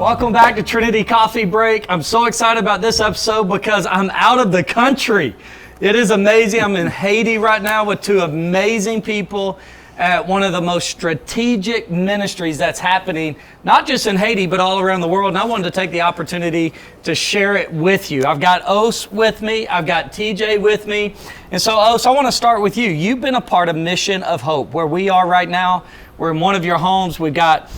Welcome back to Trinity Coffee Break. I'm so excited about this episode because I'm out of the country. It is amazing. I'm in Haiti right now with two amazing people at one of the most strategic ministries that's happening, not just in Haiti, but all around the world. And I wanted to take the opportunity to share it with you. I've got Otis with me. I've got TJ with me. And so, Otis, I want to start with you. You've been a part of Mission of Hope, where we are right now. We're in one of your homes. We've got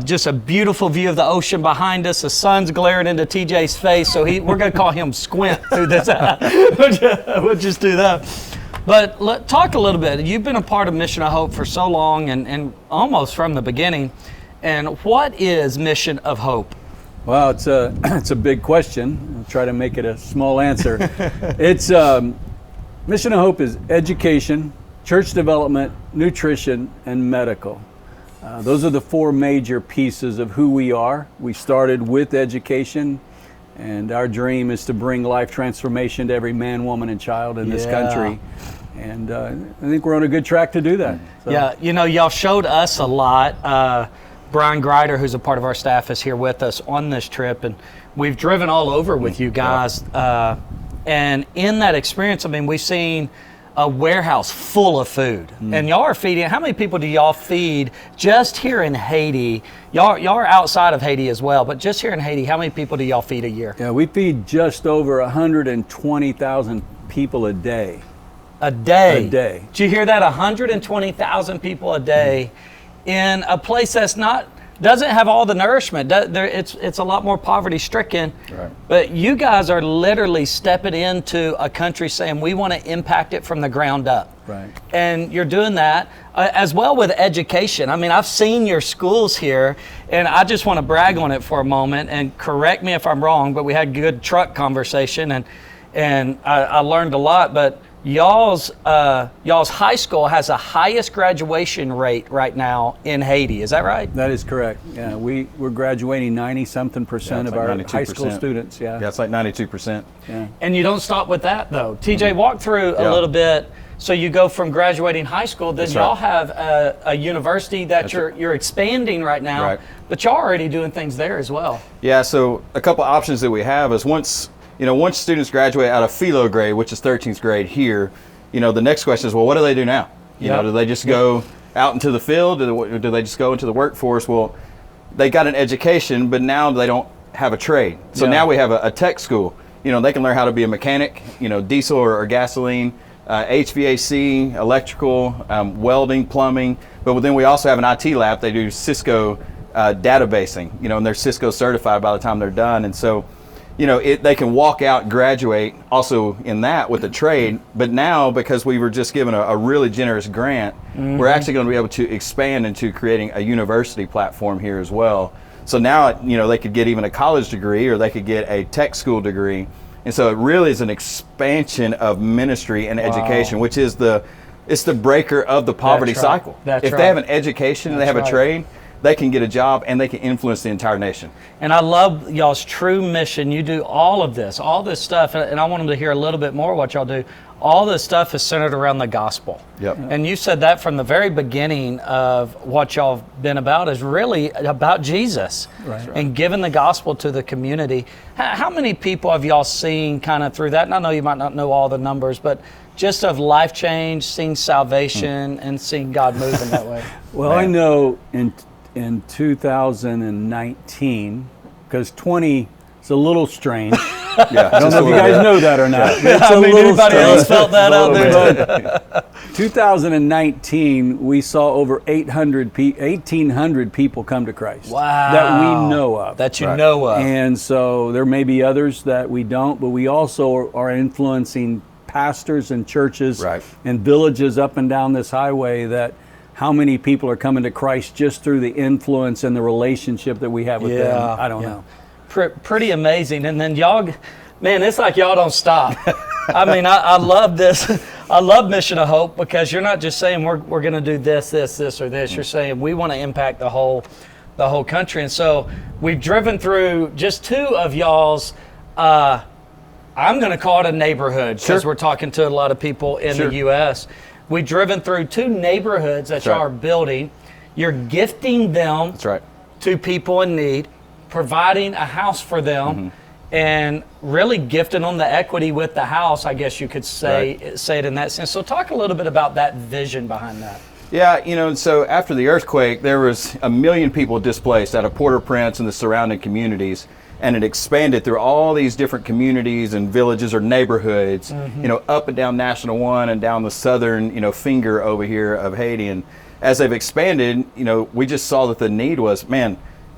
just a beautiful view of the ocean behind us. The sun's glaring into TJ's face, so we're going to call him Squint through this. We'll just do that. But talk a little bit. You've been a part of Mission of Hope for so long and almost from the beginning. And what is Mission of Hope? Well, it's a big question. I'll try to make it a small answer. It's Mission of Hope is education, church development, nutrition, and medical. Those are the four major pieces of who we are. We started with education, and our dream is to bring life transformation to every man, woman, and child in this country. And I think we're on a good track to do that. So. Yeah, y'all showed us a lot. Brian Greider, who's a part of our staff, is here with us on this trip, and we've driven all over with you guys. And in that experience, we've seen a warehouse full of food, and y'all are feeding. How many people do y'all feed just here in Haiti? Y'all are outside of Haiti as well, but just here in Haiti, how many people do y'all feed a year? Yeah, we feed just over 120,000 people a day. A day? A day. Did you hear that? 120,000 people a day in a place that's doesn't have all the nourishment. It's a lot more poverty stricken. Right. But you guys are literally stepping into a country saying we want to impact it from the ground up. Right. And you're doing that as well with education. I've seen your schools here, and I just want to brag on it for a moment, and correct me if I'm wrong, but we had good truck conversation, and I learned a lot. But y'all's high school has the highest graduation rate right now in Haiti. Is that right? That is correct. Yeah, we're graduating 90-something% of our 92%. High school students. Yeah, it's like 92%. Yeah. And you don't stop with that though. TJ, walk through a little bit. So you go from graduating high school, then y'all have a university that you're expanding right now, but y'all are already doing things there as well. Yeah. So a couple options that we have is once students graduate out of philo grade, which is 13th grade here, the next question is, well, what do they do now? Do they just go out into the field? Do they just go into the workforce? Well, they got an education, but now they don't have a trade. So now we have a tech school. They can learn how to be a mechanic, diesel or gasoline, HVAC, electrical, welding, plumbing. But then we also have an IT lab. They do Cisco databasing, and they're Cisco certified by the time they're done. And so, they can walk out and graduate also in that with a trade. But now, because we were just given a really generous grant, we're actually going to be able to expand into creating a university platform here as well. So now, they could get even a college degree, or they could get a tech school degree. And so it really is an expansion of ministry and education, which is it's the breaker of the poverty cycle. If they have an education and they have a trade, they can get a job and they can influence the entire nation. And I love y'all's true mission. You do all this stuff, and I want them to hear a little bit more what y'all do. All this stuff is centered around the gospel. Yep. And you said that from the very beginning of what y'all have been about is really about Jesus and giving the gospel to the community. How many people have y'all seen kind of through that? And I know you might not know all the numbers, but just of life change, seeing salvation, and seeing God move in that way. Well, I know in 2019, because 20 is a little strange. Yeah, I don't know if you guys know that or not. Anybody else felt that out there? 2019, we saw over 1,800 people come to Christ. Wow. That we know of. That you know of. And so there may be others that we don't, but we also are influencing pastors and churches and villages up and down this highway that how many people are coming to Christ just through the influence and the relationship that we have with them. I don't know. Pretty amazing. And then y'all, man, it's like y'all don't stop. I love this. I love Mission of Hope because you're not just saying we're going to do this, or this. You're saying we want to impact the whole country. And so we've driven through just two of y'all's, I'm going to call it a neighborhood because we're talking to a lot of people in the U.S. We've driven through two neighborhoods that y'all are building. You're gifting them to people in need. providing a house for them and really gifting them the equity with the house, I guess you could say it in that sense. So talk a little bit about that vision behind that. Yeah, so after the earthquake, there was 1 million people displaced out of Port-au-Prince and the surrounding communities, and it expanded through all these different communities and villages or neighborhoods, up and down National 1 and down the southern, finger over here of Haiti. And as they've expanded, we just saw that the need was, man,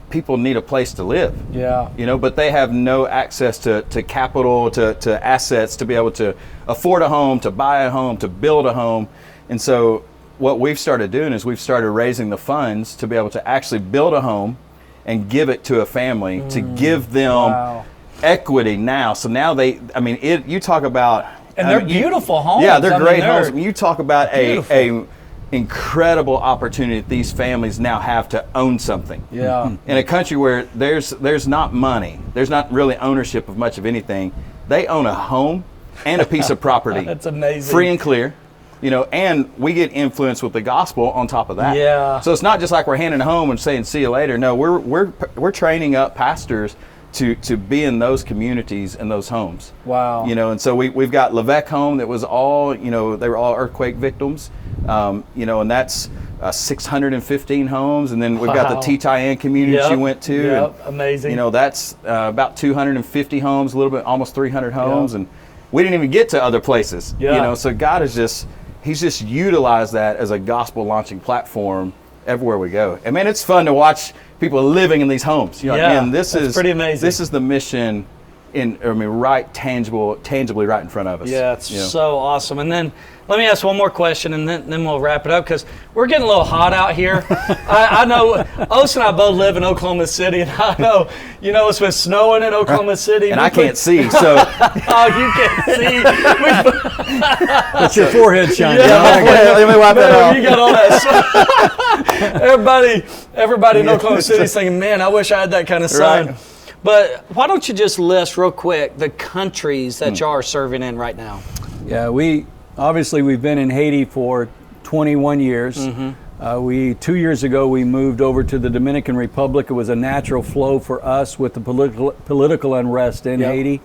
people need a place to live. Yeah. But they have no access to capital, to assets to be able to afford a home, to buy a home, to build a home. And so what we've started doing is we've started raising the funds to be able to actually build a home and give it to a family, to give them equity now. So now you talk about... And they're beautiful homes. Yeah, they're great homes. You talk about a incredible opportunity that these families now have to own something. Yeah. In a country where there's not money, there's not really ownership of much of anything, they own a home and a piece of property. That's amazing. Free and clear. And we get influenced with the gospel on top of that. Yeah. So it's not just like we're handing a home and saying, see you later. No, we're training up pastors to be in those communities and those homes. Wow. And so we've got Levesque home that was all, they were all earthquake victims. And that's 615 homes. And then we've got the T-Tie-In community you went to. Yep, amazing. That's about 250 homes, a little bit, almost 300 homes. And we didn't even get to other places. So God is He's just utilized that as a gospel launching platform everywhere we go. And man, it's fun to watch people living in these homes. This is pretty amazing. This is the mission tangibly right in front of us. Yeah, it's so awesome. And then let me ask one more question, and then we'll wrap it up, because we're getting a little hot out here. I know Otis and I both live in Oklahoma City, and I know, it's been snowing in Oklahoma City. And I can't see, so. Oh, you can't see. That's your forehead shining. Let me wipe that off. You got all that sun. Everybody in Oklahoma City is thinking, man, I wish I had that kind of sun. Right. But why don't you just list real quick the countries that you are serving in right now? Yeah, we've been in Haiti for 21 years. 2 years ago, we moved over to the Dominican Republic. It was a natural flow for us with the political unrest in Haiti,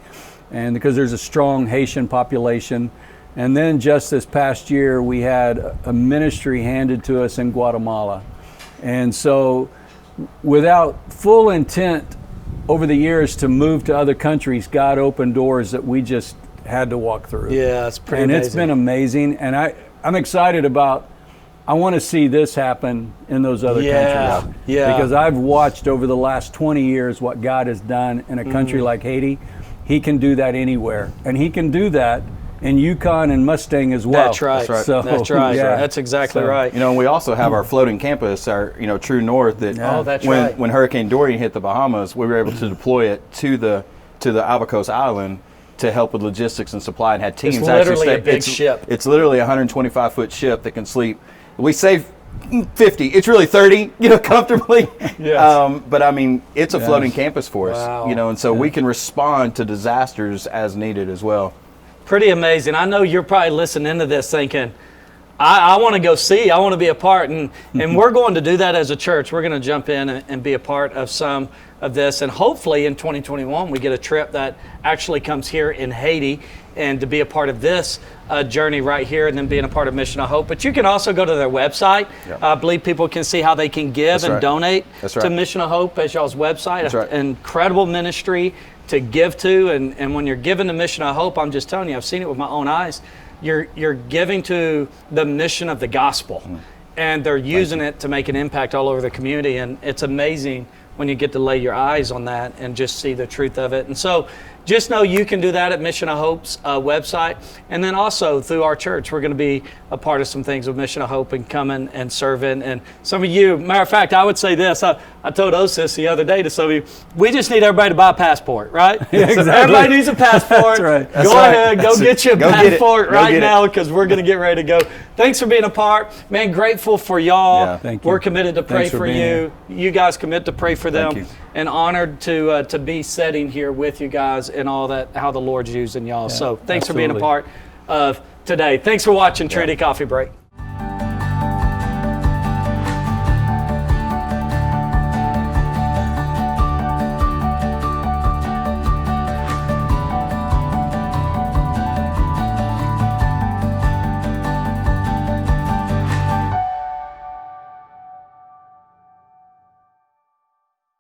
and because there's a strong Haitian population. And then just this past year, we had a ministry handed to us in Guatemala. And so without full intent over the years to move to other countries, God opened doors that we just had to walk through. Yeah, it's pretty amazing. And it's been amazing. And I'm excited I want to see this happen in those other countries. Yeah. Because I've watched over the last 20 years what God has done in a country like Haiti. He can do that anywhere. And He can do that in Yukon and Mustang as well. That's right. So, that's right. Yeah. That's exactly right. And we also have our floating campus, our True North. That when Hurricane Dorian hit the Bahamas, we were able to deploy it to the Ivory Coast Island to help with logistics and supply, and had teams it's literally a big ship. It's literally a 125-foot ship that can sleep. We say 50. It's really 30, comfortably. Yes. But I mean, it's a floating campus for us. Wow. And so we can respond to disasters as needed as well. Pretty amazing. I know you're probably listening to this thinking, I want to go see, I want to be a part, and we're going to do that as a church. We're going to jump in and be a part of some of this, and hopefully in 2021 we get a trip that actually comes here in Haiti and to be a part of this journey right here, and then being a part of Mission of Hope. But you can also go to their website. I believe people can see how they can give donate to Mission of Hope as y'all's website. An incredible ministry to give to, and when you're giving to Mission of Hope, I'm just telling you, I've seen it with my own eyes. You're giving to the mission of the gospel, and they're using it to make an impact all over the community, and it's amazing when you get to lay your eyes on that and just see the truth of it. And so just know you can do that at Mission of Hope's website. And then also through our church, we're going to be a part of some things with Mission of Hope and coming and serving. And some of you, matter of fact, I would say this. I told Otis the other day to some of you, we just need everybody to buy a passport, right? Yeah, exactly. Everybody needs a passport. That's right. Go ahead, go get your passport right now, it. because we're going to get ready to go. Thanks for being a part. Man, grateful for y'all. Yeah, thank you. We're committed to pray Thanks for for being you. here. You guys commit to pray for them. Thank you. And honored to be sitting here with you guys and all that, how the Lord's using y'all. So thanks for being a absolutely. part of today. Thanks for watching Trinity Coffee Break.